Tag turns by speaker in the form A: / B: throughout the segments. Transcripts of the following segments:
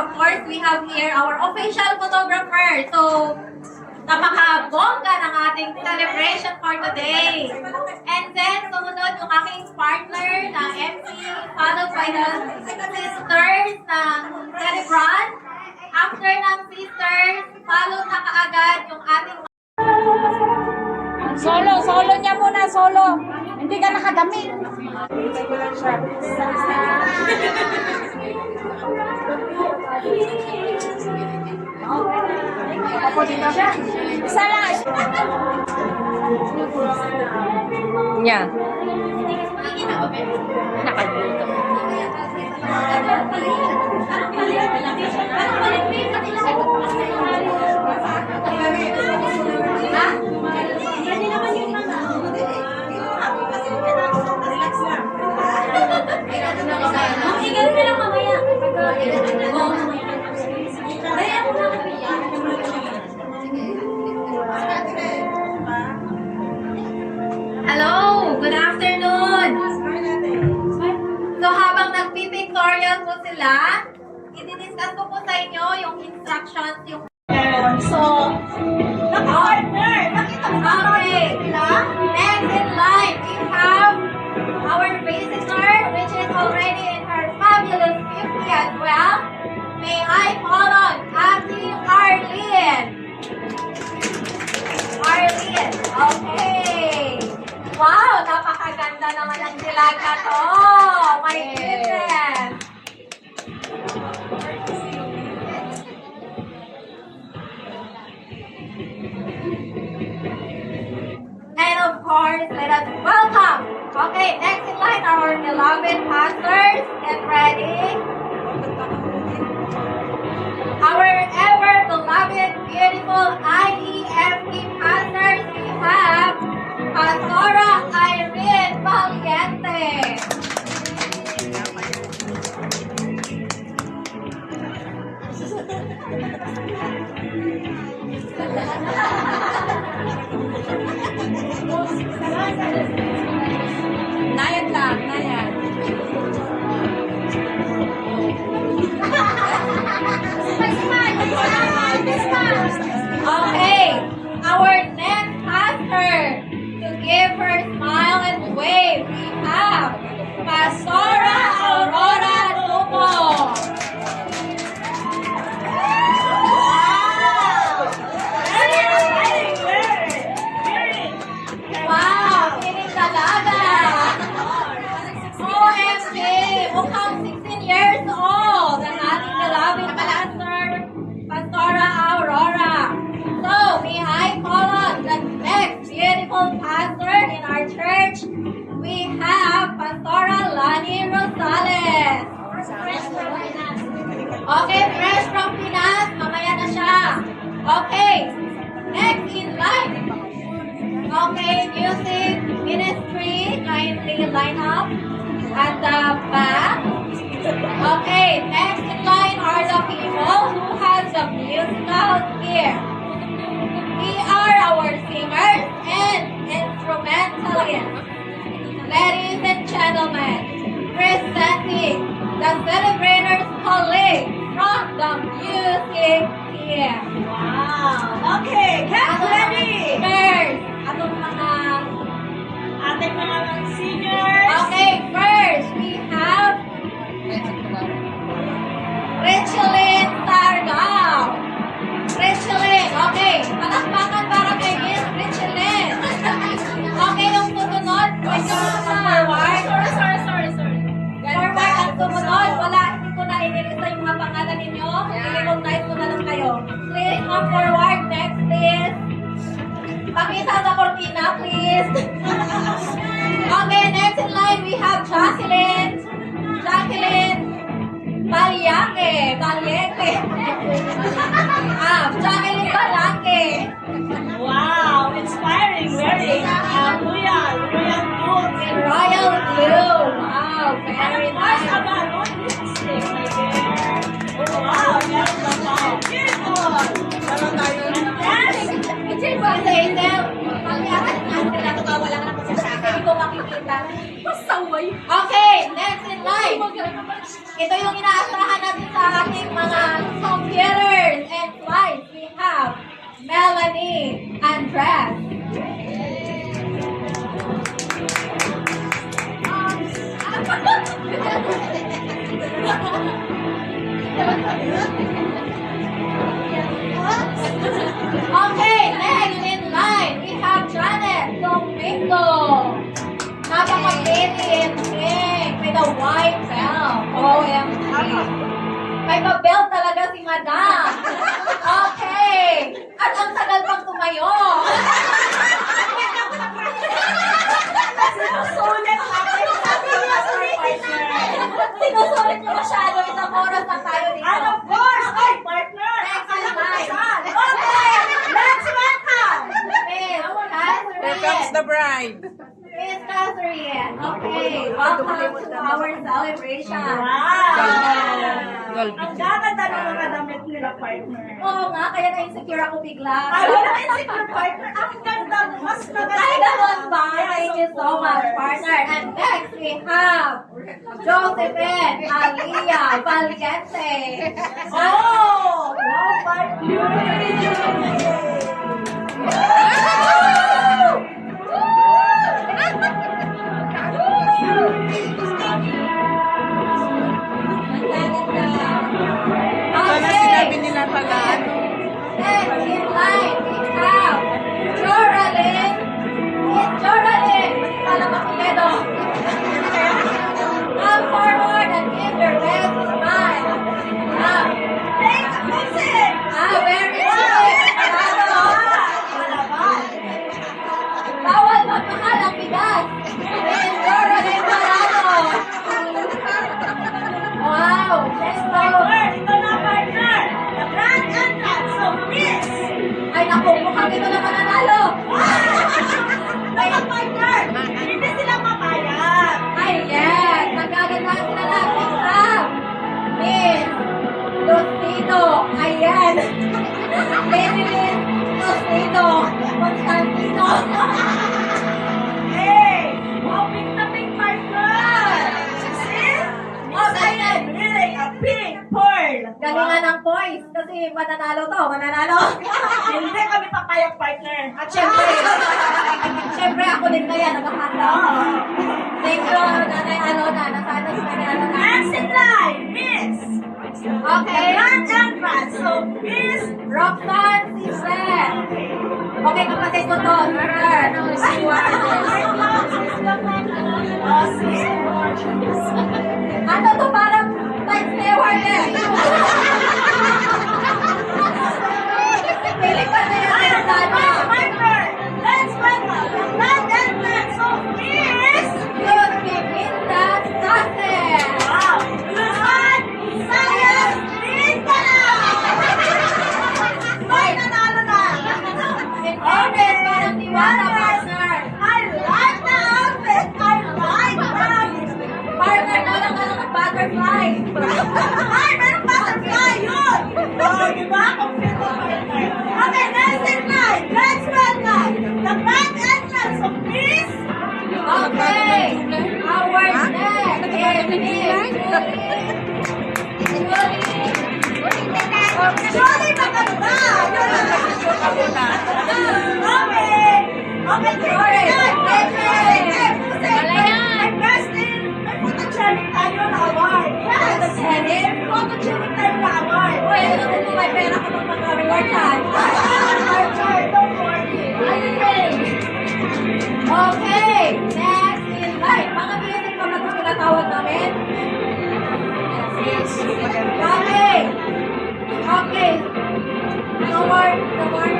A: of course, we have here our official photographer. So, napaka-bongga ng ating celebration for today. And then, sumunod yung aking partner na MC, followed by the sisters ng celebrant. After ng sisters, followed na kaagad yung ating
B: Solo niya muna, solo. Hindi ka nakadamit. Ako dito siya. Isa lang. Nya. Nakadito.
A: Hello! Good afternoon! So habang nagpipictorial po sila, i-discuss ko po sa inyo yung instructions, yung
B: So, naka-partner. Nakita mo ba?
A: okay. Next in line, we have our visitor, which is already in her fabulous 50 as well. May I call on Ate Arlene? Arlene, okay. Wow, napakaganda naman ang dilaga to. My goodness. And of course, let us welcome. Okay, next in line are our beloved pastors. Get ready. Our ever beloved, beautiful IEFP pastors, we have Pastora Irene Valiente.
B: Nayad lang, nayad.
A: Okay, our next pastor to give her smile and wave, we have Pastora Aurora Tumo. Wow, kinig talaga. OMG, mukhang 16 years old ang ating beloved pastor, Pastora Aurora. So, may I call on the next beautiful pastor in our church? We have Pastora Lani Rosales. Okay, fresh from Pinas. Mamaya na siya. Okay, next in line. Okay, music ministry, kindly line up at the back. Okay, next in line are the people who has the musical gear. We are our singers and instrumentalists. Ladies and gentlemen, presenting the celebrators colleague from the music gear.
B: Wow. Okay, get ready.
A: First, atong mga
B: Ating mga seniors.
A: okay, first, we have Richelyn Sargao. Richelyn, okay. Palakpakan para kay Miss Richelyn. Okay, yung sumunod, pwede mo sa forward.
B: Sorry.
A: Forward ang sumunod. Wala, hindi ko na inilista yung mga pangalan ninyo. I-recognize ko na lang kayo. Please come forward. Next, please. Pakita sa cortina, please. Okay, next in line, we have Jacqueline. Jacqueline Baliake. Jacqueline Balake.
B: Wow, inspiring, very royal boots.
A: In royal blue. Wow, very
B: Nice
A: nice.
B: about what lipstick, my dear. Oh, wow, that's beautiful.
A: Hazel, pag-iakat nga sila, wala ka na pasasaka. Hindi ko makikita.
B: Pasaway.
A: Okay, next in line. Ito yung inaasahan natin sa ating mga dress? Okay, next in line, we have Janet Domingo. Napaka-pretty in pink with a white belt. OMG. May pa-belt talaga si Madam. Okay. At ang tagal pang tumayo.
B: Sinusulit natin sa ating partner.
A: Sinusulit niyo masyado. Isang oras lang tayo dito.
B: And of course, ay, partner!
A: Next
B: Akala ko
A: line.
B: saan? Okay! Let's welcome!
A: Miss
C: Here comes the
A: Catherine.
C: bride.
A: Miss Catherine. Okay. Welcome to our celebration.
B: Wow!
C: Dolby.
B: Ang gaganda ng mga damit nila, partner.
A: Oo nga, kaya na-insecure ako bigla.
B: Ay, wala na insecure, partner. Ang ganda, mas maganda.
A: Ay, ganun ba? Thank you so much, partner. And next, we have Josephine Alia Valiente.
B: Oh! Wow, partner!
C: Sana sinabi nila pala.
A: Next in line, we have Joralyn. Miss Joralyn. Mas pala makiledo. Come forward and give your best smile.
B: Thank you,
A: Very good. Bravo. Bawal magmahal ang bigas. Miss Joralyn Parado. Wow. Let's go.
B: Partner, ito na, partner. The grand entrance of Miss.
A: Ay, naku, mukhang ito na mananalo.
B: Kaya, partner, hindi sila mapayag.
A: Ay, yes! Nagkagandahan sila lahat. Next up, Miss Lucito. Ayan. Baby Miss Lucito. Constantino.
B: Hey, wow, pink na pink, partner. See?
A: Okay.
B: Miss really a pink pearl.
A: Galingan ng points kasi mananalo to. Mananalo.
B: Hindi kami papayag, partner.
A: At syempre ako din kaya nagkakanda. Thank you, Nanay Alona. Nasana si Nanay Alona.
B: Next in line, Miss.
A: Okay.
B: Grand entrance of Miss.
A: Roxanne Cizet. Okay, kapatid ko to. Sister.
B: Oh, see?
A: Ano to parang life steward eh. Piling pa na yung sinasabi.
B: Partner, let's welcome the grand entrance of Miss.
A: Yun, Piminda Sase.
B: Wow! Luzon, Visayas, Mindanao! Ay, nanalo na!
A: In fairness, parang diwata, partner.
B: I like the outfit! I like that!
A: Partner, nalang ka lang ng butterfly.
B: Ay, meron butterfly yun! Oh, di ba? Complete ko, partner. Okay, next in line. Let's welcome the grand entrance of Miss.
A: Okay. Our next is Miss
B: Surely maganda! Okay! Okay,
A: Sorry.
B: May photogenic tayo na award. Yes! Photogenic tayo na award.
A: Uy, ano kasi kung may pera ka pang mga reward card?
B: Archer, don't worry.
A: Okay. Next in line. Mga music pa na ito tinatawag namin. Okay. Okay. No more. No more.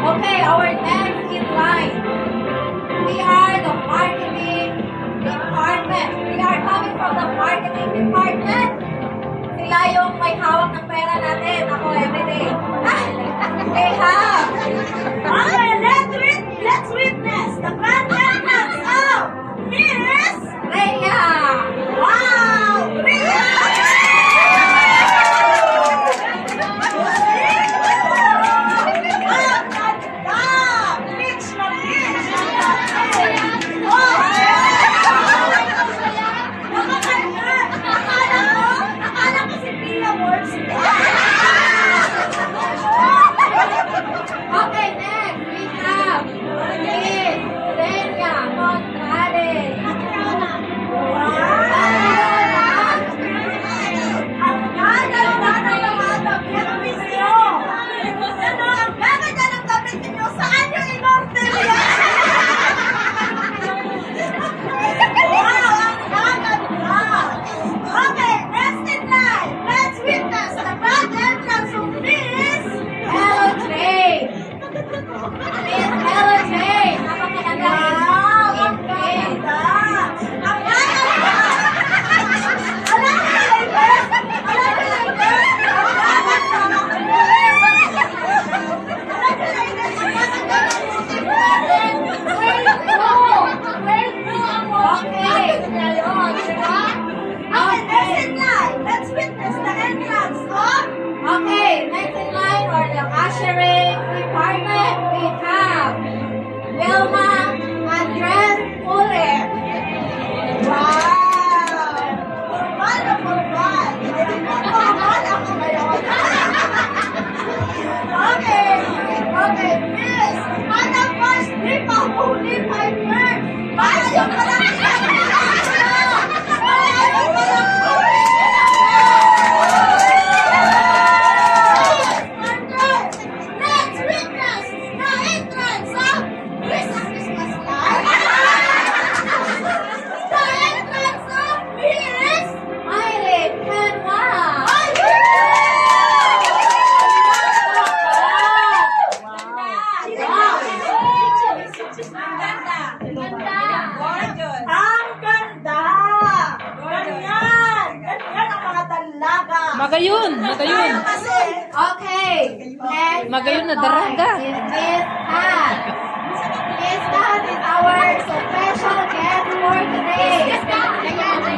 A: Okay, our next in line. We are the marketing department. We are coming from the marketing department. Sila yung may hawak ng pera natin. Ako everyday. They have.
B: Okay, let's witness the grand entrance of Miss.
A: Rhea.
B: Wow! Rhea! Ang ganda! Peach na peach! Oh! Nakakanda! Akala ko si Pia Works.
A: Okay,
B: entrance of
A: Okay, next in line for the ushering department, we have Wilma Andres Ulit.
B: Wow! Formal na formal. Formal ako ngayon. Okay. Okay, Miss. Madam First, di pa huli Piper. Malayo ka lang. Malayo ka lang. Let's witness the entrance of Miss Christmas Light. The entrance of Miss
A: Irene Canwa.
B: Ang ganda! Ganyan! Ganyan ang mga dalaga!
C: Magayon, magayon.
B: Kasi,
A: Okay, next
C: Magayon na daraga.
A: is Miss Pat. Miss Pat is our special guest for today.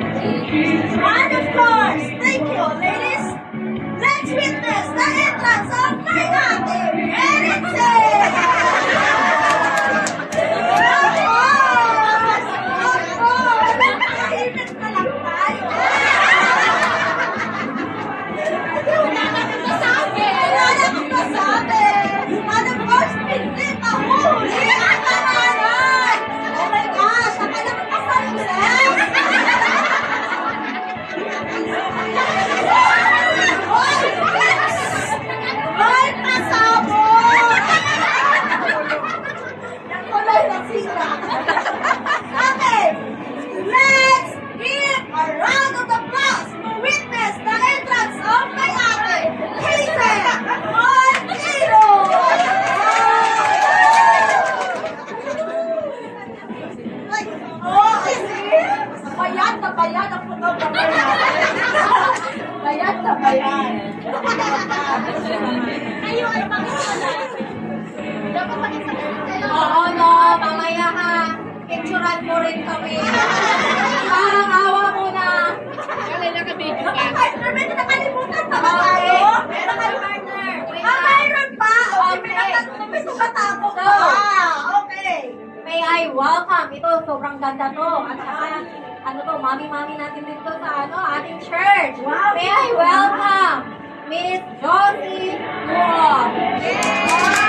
B: and of course, thank you, ladies. Let's witness the entrance of my ate, Erickson! Of course! Kainit na lang tayo. Wala na akong masabi. And of course, hindi pa huli ang pangalan. Oh my gosh, ang alam mo pa sa Hoy, pasabog! Yung kulay na sira. Okay, let's give a round of applause to witness the entrance of my ate, Hazel Montero! Oh, I see? Bayad na bayad ang photographer natin. Bayad na bayad. Kayo ay pakikita. Dapat pakikita kayo.
A: Oo, no, mamaya ha. Picturean mo rin kami. Parang awa mo na.
B: Ay, may nakalimutan pa ba tayo? Meron kayo partner. Mayroon pa. Okay, may sumatapo pa. Okay.
A: May I welcome. Ito, sobrang ganda to. At saka, ano to, mami-mami natin dito sa ating church.
B: Wow.
A: May I welcome Miss Josie Wong.